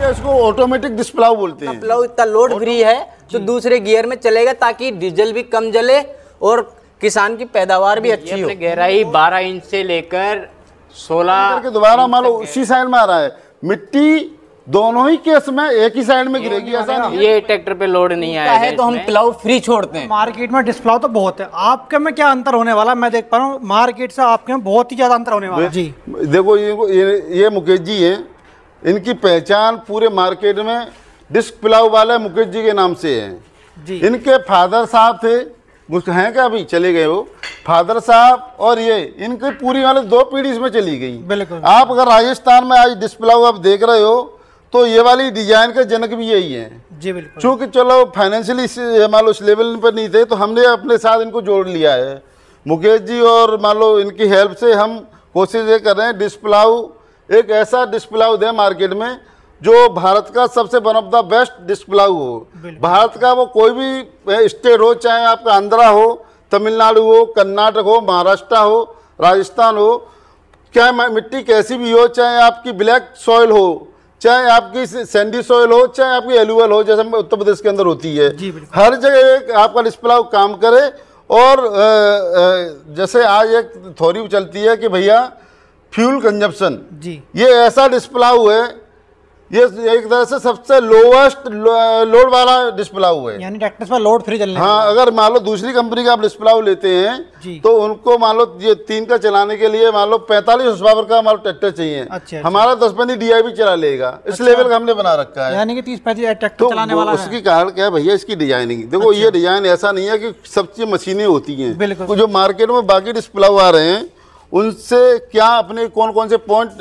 है, इसको ऑटोमेटिक डिस्प्लाउ बोलते हैं। प्लाउ इतना लोड फ्री है तो दूसरे गियर में चलेगा ताकि डीजल भी कम जले और किसान की पैदावार भी अच्छी हो। गहराई 12 इंच से लेकर 16 के दोबारा मान लो उसी साइड में आ रहा है, मिट्टी दोनों ही केस में एक ही साइड में गिरेगी, ऐसा नहीं। ये ट्रैक्टर पे लोड नहीं आया है तो हम प्लाउ फ्री छोड़ते हैं। मार्केट में डिस्प्लाउ तो बहुत है, आपके में क्या अंतर होने वाला? मैं देख पा रहा हूँ मार्केट से आपके में बहुत ही ज्यादा अंतर होने वाला है। जी देखो ये मुकेश जी हैं, इनकी पहचान पूरे मार्केट में डिस्क प्लाउ वाले मुकेश जी के नाम से है जी। इनके फादर साहब थे, हैं क्या अभी चले गए वो फादर साहब, और ये इनकी पूरी वाले 2 पीढ़ी इसमें चली गई। बिल्कुल। आप अगर राजस्थान में आज डिस्क प्लाउ आप देख रहे हो तो ये वाली डिजाइन के जनक भी यही हैं। जी बिल्कुल। चूँकि चलो फाइनेंशियली मान लो उस लेवल पर नहीं थे तो हमने अपने साथ इनको जोड़ लिया है मुकेश जी, और मान लो इनकी हेल्प से हम कोशिश ये कर रहे हैं डिस्क प्लाउ एक ऐसा डिस्क प्लाउ दें मार्केट में जो भारत का सबसे one of the best disc plough हो। भारत का वो कोई भी स्टेट हो, चाहे आपका आंध्रा हो, तमिलनाडु हो, कर्नाटक हो, महाराष्ट्र हो, राजस्थान हो, चाहे मिट्टी कैसी भी हो, चाहे आपकी ब्लैक सॉइल हो, चाहे आपकी सैंडी सॉइल हो, चाहे आपकी एलुअल हो, जैसे उत्तर प्रदेश के अंदर होती है, हर जगह आपका डिस्क प्लाउ काम करे। और जैसे आज एक थ्योरी चलती है कि भैया फ्यूल कंजप्शन, जी ये ऐसा डिस्क प्लाउ है, ये एक तरह से सबसे लोवेस्ट लोड वाला डिस्क प्लाउ है, यानी ट्रैक्टर पर लोड फ्री चलने। हाँ, अगर मान लो दूसरी कंपनी का आप डिस्क प्लाउ लेते हैं तो उनको मान लो ये 3 का चलाने के लिए मान लो 45 हॉर्स पावर का हमारा ट्रैक्टर चाहिए। अच्छा, हमारा 10-15 DI चला लेगा, इस लेवल का हमने बना रखा है, यानी कि 30-35 ट्रैक्टर चलाने वाला है। उसकी कारण क्या है भैया, इसकी डिजाइनिंग देखो। ये डिजाइन ऐसा नहीं है कि सब चीज मशीनें होती हैं, जो मार्केट में बाकी डिस्क प्लाउ आ रहे हैं उनसे क्या अपने कौन कौन से पॉइंट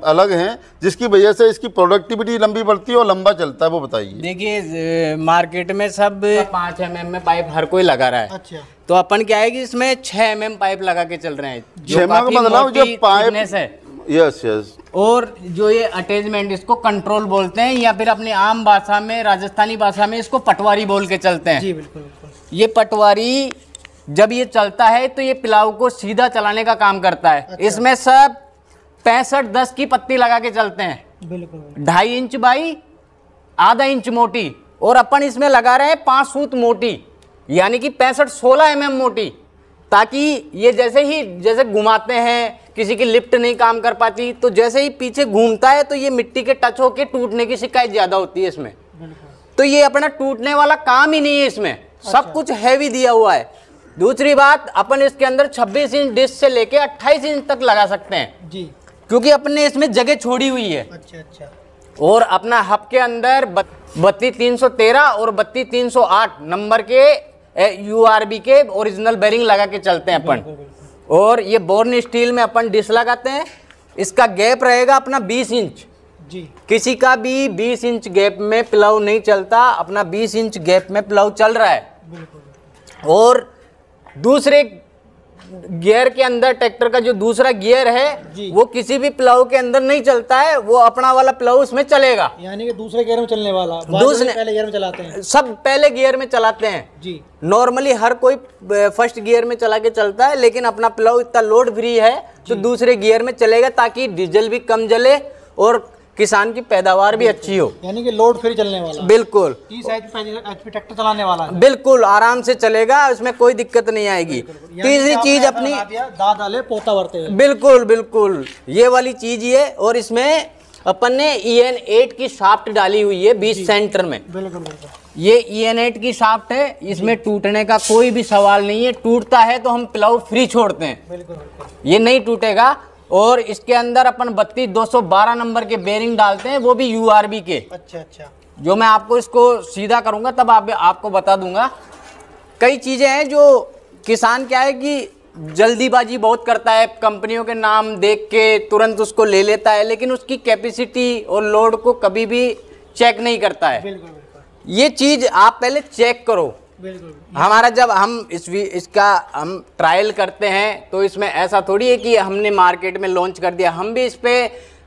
अलग हैं जिसकी वजह से इसकी प्रोडक्टिविटी लंबी बढ़ती है और लंबा चलता है, वो बताइए। देखिए मार्केट में सब 5 mm में पाइप हर कोई लगा रहा है। अच्छा। तो अपन क्या है कि इसमें 6 mm पाइप लगा के चल रहे हैं, 6 mm का मतलब जो पाइप है। Yes yes. और जो ये अटैचमेंट इसको कंट्रोल बोलते हैं, या फिर अपनी आम भाषा में राजस्थानी भाषा में इसको पटवारी बोल के चलते हैं। जी बिल्कुल। ये पटवारी जब ये चलता है तो ये प्लाऊ को सीधा चलाने का काम करता है। अच्छा। इसमें सब 65-10 की पत्ती लगा के चलते हैं। बिल्कुल। 2.5 इंच बाई ½ इंच मोटी, और अपन इसमें लगा रहे हैं 5 सूत मोटी, यानी कि 65-16 mm मोटी, ताकि ये जैसे घुमाते हैं, किसी की लिफ्ट नहीं काम कर पाती तो जैसे ही पीछे घूमता है तो ये मिट्टी के टच होके टूटने की शिकायत ज्यादा होती है इसमें। तो ये अपना टूटने वाला काम ही नहीं है इसमें। सब कुछ हैवी दिया हुआ है। दूसरी बात, अपन इसके अंदर 26 इंच डिस्क से लेके 28 इंच तक लगा सकते हैं जी, क्योंकि अपने ने इसमें जगह छोड़ी हुई है। अच्छा। और अपना हब के अंदर 32-313 और 32-308 नंबर के URB के ओरिजिनल बेरिंग लगा के चलते हैं अपन। और ये बोर्न स्टील में अपन डिस्क लगाते हैं। इसका गैप रहेगा अपना 20 इंच जी। किसी का भी 20 इंच गैप में प्लाऊ नहीं चलता, अपना 20 इंच गैप में प्लाऊ चल रहा है। और दूसरे गियर के अंदर ट्रैक्टर का जो दूसरा गियर है वो किसी भी प्लाऊ के अंदर नहीं चलता है, वो अपना वाला प्लाऊ उसमें चलेगा। यानी कि दूसरे गियर में चलने वाला, दूसरे पहले गियर में चलाते हैं। सब पहले गियर में चलाते हैं जी। नॉर्मली हर कोई फर्स्ट गियर में चला के चलता है, लेकिन अपना प्लाऊ इतना लोड फ्री है तो दूसरे गियर में चलेगा ताकि डीजल भी कम जले और किसान की पैदावार भी अच्छी हो। यानी कि लोड फ्री चलने वाला। बिल्कुल। 30 HP ट्रैक्टर चलाने वाला है। बिल्कुल आराम से चलेगा, उसमें कोई दिक्कत नहीं आएगी। तीसरी चीज अपनी दाद डाले पोता भरते हैं। बिल्कुल ये वाली चीज ये, और इसमें अपन ने EN8 की शाफ्ट डाली हुई है 20 सेंटर में। बिल्कुल। ये EN8 की शाफ्ट है, इसमें टूटने का कोई भी सवाल नहीं है। टूटता है तो हम प्लाऊ फ्री छोड़ते हैं। बिल्कुल। ये नहीं टूटेगा। और इसके अंदर अपन 32-212 नंबर के बेरिंग डालते हैं, वो भी URB के। अच्छा। जो मैं आपको इसको सीधा करूंगा तब आपको बता दूंगा। कई चीजें हैं जो किसान क्या है कि जल्दीबाजी बहुत करता है, कंपनियों के नाम देख के तुरंत उसको ले लेता है, लेकिन उसकी कैपेसिटी और लोड को कभी भी चेक नहीं करता है। बिल्कुल। ये चीज आप पहले चेक करो। बिल्कुल। हमारा जब हम इसका हम ट्रायल करते हैं तो इसमें ऐसा थोड़ी है कि हमने मार्केट में लॉन्च कर दिया। हम भी इस पे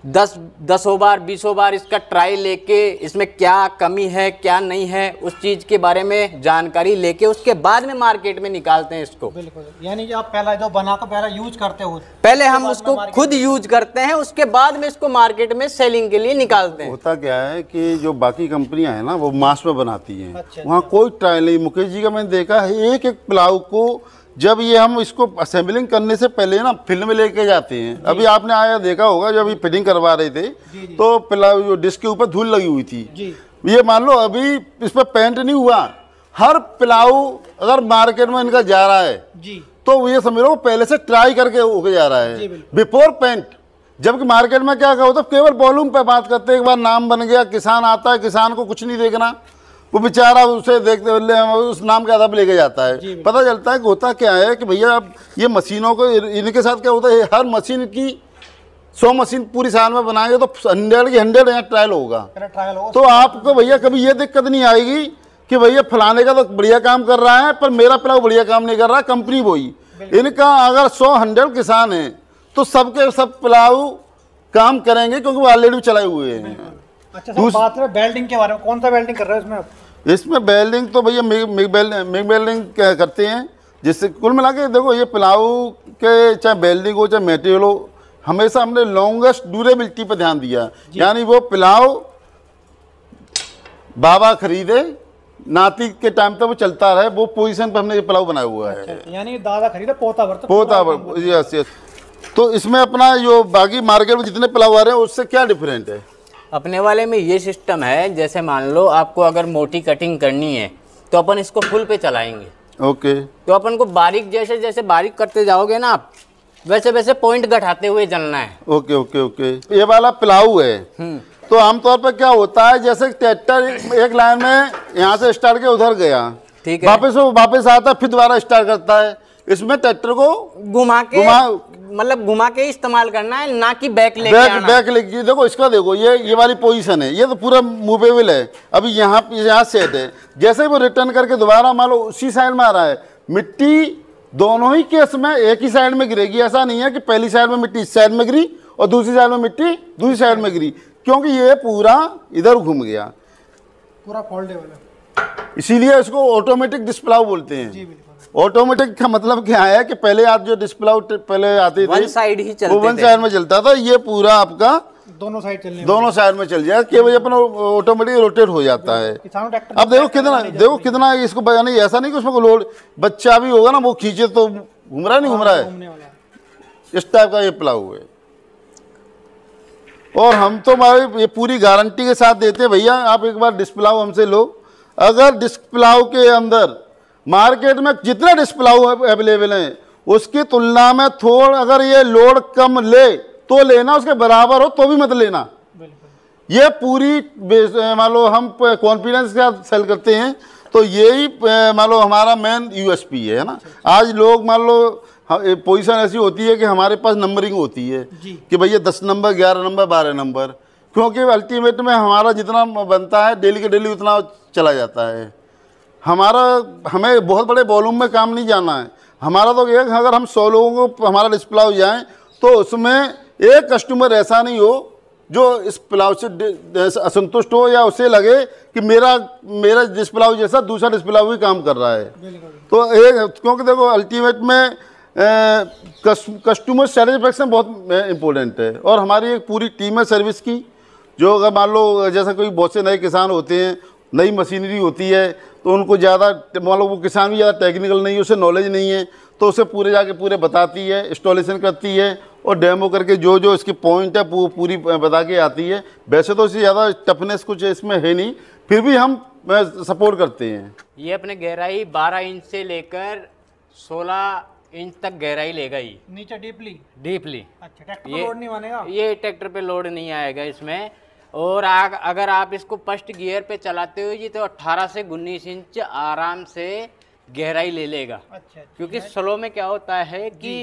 दसों बार 20 बार इसका ट्राई लेके इसमें क्या कमी है क्या नहीं है उस चीज़ के बारे में जानकारी लेके उसके बाद में मार्केट में निकालते हैं इसको। बिल्कुल, यानी कि आप पहला जो बना को पहला यूज करते हो, पहले हम उसको खुद यूज करते हैं, उसके बाद में इसको मार्केट में सेलिंग के लिए निकालते हैं। होता क्या है कि जो बाकी कंपनियां हैं ना वो मास में बनाती हैं, अच्छा, वहाँ कोई ट्रायल नहीं। मुकेश जी का मैंने देखा है एक एक प्लाव को जब ये हम इसको असेंबलिंग करने से पहले ना फील्ड में लेके जाते हैं। अभी आपने आया देखा होगा जब ये फिटिंग करवा रहे थे तो प्लाव जो डिस्क के ऊपर धूल लगी हुई थी, ये मान लो अभी इस पर पेंट नहीं हुआ। हर प्लाव अगर मार्केट में इनका जा रहा है तो ये समझ लो पहले से ट्राई करके होके जा रहा है बिफोर पेंट। जबकि मार्केट में क्या होता है केवल वॉल्यूम पे बात करते हैं, एक बार नाम बन गया, किसान आता है, किसान को कुछ नहीं देखना, वो बेचारा उसे देखते उस नाम के आधार पर लेके जाता है। पता चलता है कि होता क्या है कि भैया अब ये मशीनों को इनके साथ क्या होता है, हर मशीन की 100 मशीन पूरी साल में बनाएंगे तो 100 की 100 यहाँ ट्रायल होगा। तो आपको भैया कभी ये दिक्कत नहीं आएगी कि भैया फलाने का तो बढ़िया काम कर रहा है पर मेरा प्लाव बढ़िया काम नहीं कर रहा, कंपनी वही। इनका अगर 100 किसान है तो सबके सब प्लाव काम करेंगे क्योंकि वो ऑलरेडी चलाए हुए हैं। अच्छा सर, बात करें वेल्डिंग के बारे में, कौन सा वेल्डिंग कर रहे हैं इसमें आप? इसमें वेल्डिंग तो भैया मिग वेल्डिंग करते हैं, जिससे कुल मिला के देखो ये प्लाव के चाहे वेल्डिंग हो चाहे मटेरियल हो, हमेशा हमने लॉन्गेस्ट ड्यूरेबिलिटी पर ध्यान दिया। यानी वो प्लाव बाबा खरीदे नाती के टाइम तक वो चलता रहे, वो पोजीशन पर हमने ये प्लाव बनाया हुआ है। अच्छा, यानी दादा खरीदे पोता यस यस। तो इसमें अपना जो बाकी मार्केट में जितने प्लाव आ रहे हैं उससे क्या डिफरेंट है? अपने वाले में ये सिस्टम है, जैसे मान लो आपको अगर मोटी कटिंग करनी है तो अपन इसको फुल पे चलाएंगे। ओके। तो अपन को बारीक जैसे जैसे बारीक करते जाओगे ना आप, वैसे वैसे पॉइंट घटाते हुए चलना है। Okay okay okay. ये वाला प्लाव है तो आमतौर पर क्या होता है, जैसे ट्रैक्टर एक लाइन में यहाँ से स्टार्ट के उधर गया, ठीक है, वापस आता है फिर दोबारा स्टार्ट करता है। इसमें ट्रैक्टर को घुमा के इस्तेमाल करना है, ना कि बैक लेके देखो इसका देखो ये वाली पोजीशन है, ये तो पूरा मूवेबल है। अभी यहाँ सेट है, जैसे ही वो रिटर्न करके दोबारा मान लो उसी साइड में आ रहा है, मिट्टी दोनों ही केस में एक ही साइड में गिरेगी। ऐसा नहीं है कि पहली साइड में मिट्टी इस साइड में गिरी और दूसरी साइड में मिट्टी दूसरी साइड में गिरी, क्योंकि ये पूरा इधर घूम गया, पूरा फोल्डेबल है, इसीलिए इसको ऑटोमेटिक डिस्प्लाव बोलते हैं। ऑटोमेटिक का मतलब क्या है कि पहले आज जो डिस्प्लाव पहले आती थी वन साइड ही चलते वो वन साइड में चलता था, ये पूरा आपका दोनों साइड में चल जाएगा कि भाई अपना ऑटोमेटिक रोटेट हो जाता है। अब देखो कितना इसको बजाने, ऐसा नहीं कि उसमें लोड बच्चा भी होगा ना वो खींचे तो घूम रहा नहीं घूम रहा है, इस टाइप का ये प्लाव है। और हम तो हमारी ये पूरी गारंटी के साथ देते हैं, भैया आप एक बार डिस्प्लाव हमसे लो। अगर डिस्प्लाव के अंदर मार्केट में जितने डिस्प्लाव अवेलेबल हैं उसकी तुलना में थोड़ा अगर ये लोड कम ले तो लेना, उसके बराबर हो तो भी मत लेना। ये पूरी मान लो हम कॉन्फिडेंस के साथ सेल करते हैं, तो यही मान लो हमारा मेन यूएसपी है ना। आज लोग मान लो पोजीशन ऐसी होती है कि हमारे पास नंबरिंग होती है कि भैया 10 नंबर 11 नंबर 12 नंबर, क्योंकि अल्टीमेट में हमारा जितना बनता है डेली के डेली उतना चला जाता है। हमें बहुत बड़े वॉल्यूम में काम नहीं जाना है। हमारा तो एक अगर हम 100 लोगों को हमारा डिस्प्लाव जाएं तो उसमें एक कस्टमर ऐसा नहीं हो जो इस प्लाव से असंतुष्ट हो या उसे लगे कि मेरा डिस्प्लाव जैसा दूसरा डिस्प्लाव भी काम कर रहा है। तो क्योंकि देखो अल्टीमेट में कस्टमर सेटिस्फेक्शन बहुत इम्पोर्टेंट है। और हमारी एक पूरी टीम है सर्विस की, जो अगर मान लो जैसा कोई बहुत से नए किसान होते हैं, नई मशीनरी होती है तो उनको ज़्यादा मान लो वो किसान भी ज़्यादा टेक्निकल नहीं है, उसे नॉलेज नहीं है, तो उसे पूरे जाके पूरे बताती है, इंस्टॉलेशन करती है और डेमो करके जो इसकी पॉइंट है वो पूरी बता के आती है। वैसे तो इससे ज़्यादा टफनेस कुछ इसमें है नहीं, फिर भी हम सपोर्ट करते हैं। ये अपने गहराई 12 इंच से लेकर 16 इंच तक गहराई लेगा ही नीचे डीपली। अच्छा, ट्रैक्टर पे लोड नहीं मानेगा? ये ट्रैक्टर पे लोड नहीं आएगा इसमें। और अगर आप इसको फर्स्ट गियर पे चलाते हो ये तो 18 से 19 इंच आराम से गहराई ले लेगा। अच्छा, क्योंकि स्लो में क्या होता है कि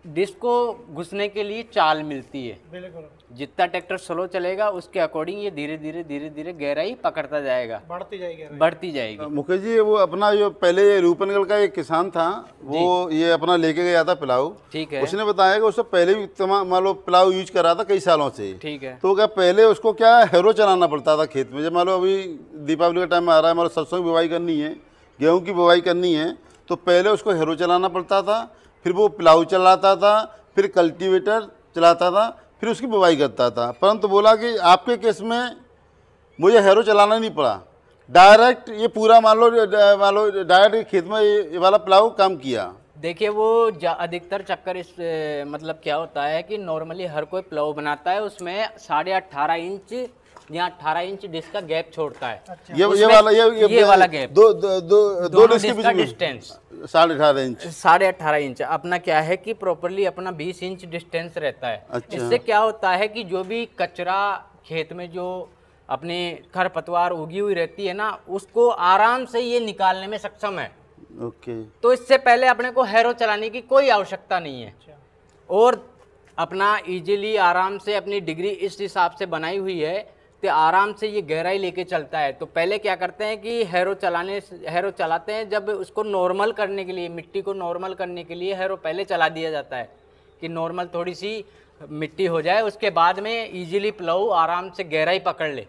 डिस्क को घुसने के लिए चाल मिलती है। बिल्कुल जितना ट्रैक्टर स्लो चलेगा उसके अकॉर्डिंग ये धीरे धीरे गहराई पकड़ता जाएगा, बढ़ती जाएगी। मुकेश जी, वो अपना जो पहले रूपनगल का एक किसान था, वो ये अपना लेके गया था पिलाऊ। ठीक है। उसने बताया कि उससे पहले भी मान लो पिलाऊ यूज कर रहा था कई सालों से। ठीक है। तो क्या पहले उसको क्या हैरो चलाना पड़ता था खेत में। जब मान लो अभी दीपावली का टाइम आ रहा है, मान लो सरसों की बुवाई करनी है, गेहूँ की बुवाई करनी है, तो पहले उसको हैरो चलाना पड़ता था, फिर वो पिलाऊ चलाता था, फिर कल्टीवेटर चलाता था, फिर उसकी बुवाई करता था। परंतु बोला कि आपके केस में मुझे हैरो चलाना नहीं पड़ा, डायरेक्ट ये पूरा मान लो डायरेक्ट खेत में ये वाला पिलाऊ काम किया। देखिए वो अधिकतर चक्कर इस मतलब क्या होता है कि नॉर्मली हर कोई प्लाऊ बनाता है, उसमें 18.5 इंच या 18 इंच डिस्क का गैप छोड़ता है। अच्छा। ये वाला गैप दो डिस्क के बीच में डिस्टेंस 18.5 इंच। 18.5 इंच। अपना क्या है कि प्रॉपरली अपना 20 इंच डिस्टेंस रहता है। अच्छा। इससे क्या होता है कि जो भी कचरा खेत में जो अपने खरपतवार उगी हुई रहती है ना, उसको आराम से ये निकालने में सक्षम है। ओके। तो इससे पहले अपने को हैरो चलाने की कोई आवश्यकता नहीं है, और अपना इजीली आराम से अपनी डिग्री इस हिसाब से बनाई हुई है तो आराम से ये गहराई लेके चलता है। तो पहले क्या करते हैं कि हैरो चलाते हैं, जब उसको नॉर्मल करने के लिए, मिट्टी को नॉर्मल करने के लिए हैरो पहले चला दिया जाता है कि नॉर्मल थोड़ी सी मिट्टी हो जाए, उसके बाद में इजीली पिलाऊ आराम से गहराई पकड़ ले।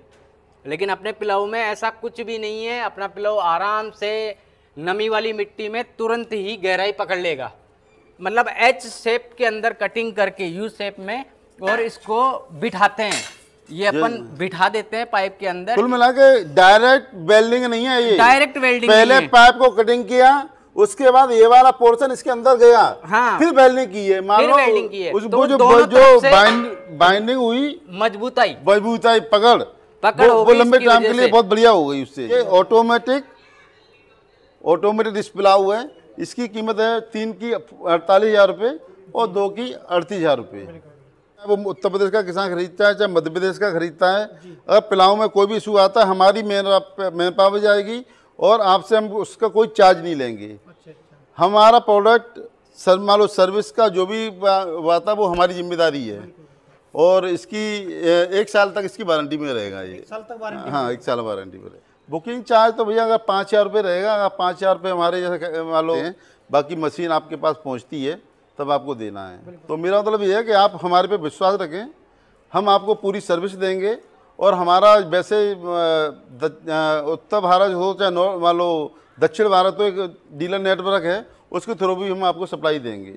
लेकिन अपने पिलाऊ में ऐसा कुछ भी नहीं है, अपना पिलाऊ आराम से नमी वाली मिट्टी में तुरंत ही गहराई पकड़ लेगा। मतलब एच शेप के अंदर कटिंग करके यू शेप में, और इसको बिठाते हैं, ये अपन बिठा देते हैं पाइप के अंदर। कुल मिला के डायरेक्ट वेल्डिंग नहीं है ये, डायरेक्ट वेल्डिंग पहले पाइप को कटिंग किया, उसके बाद ये वाला पोर्शन इसके अंदर गया, हाँ, फिर वेल्डिंग की है। मान लो वेल्डिंग की है, वो जो बाइंडिंग हुई, मजबूताई पकड़ वो लंबे टाइम के लिए बहुत बढ़िया हो गई उससे। ये ऑटोमेटिक डिस्प्लाऊ है, इसकी कीमत है 3 की 48,000 रुपये और 2 की 38,000 रुपये। वो उत्तर प्रदेश का किसान खरीदता है चाहे मध्य प्रदेश का खरीदता है, अगर पिलाऊ में कोई भी इशू आता है, हमारी मेन पावर जाएगी और आपसे हम उसका कोई चार्ज नहीं लेंगे। हमारा प्रोडक्ट मान लो सर्विस का जो भी आता है वो हमारी जिम्मेदारी है, और इसकी 1 साल तक इसकी वारंटी में रहेगा। ये 1 साल तक वारंटी? हाँ, 1 साल वारंटी में रहेगा। बुकिंग चार्ज तो भैया अगर 5,000 रुपये रहेगा, अगर 5,000 रुपये हमारे जैसे मान लो, बाकी मशीन आपके पास पहुंचती है तब आपको देना है। तो मेरा मतलब ये है कि आप हमारे पे विश्वास रखें, हम आपको पूरी सर्विस देंगे, और हमारा वैसे उत्तर भारत हो चाहे मान लो दक्षिण भारत हो, एक डीलर नेटवर्क है, उसके थ्रू भी हम आपको सप्लाई देंगे।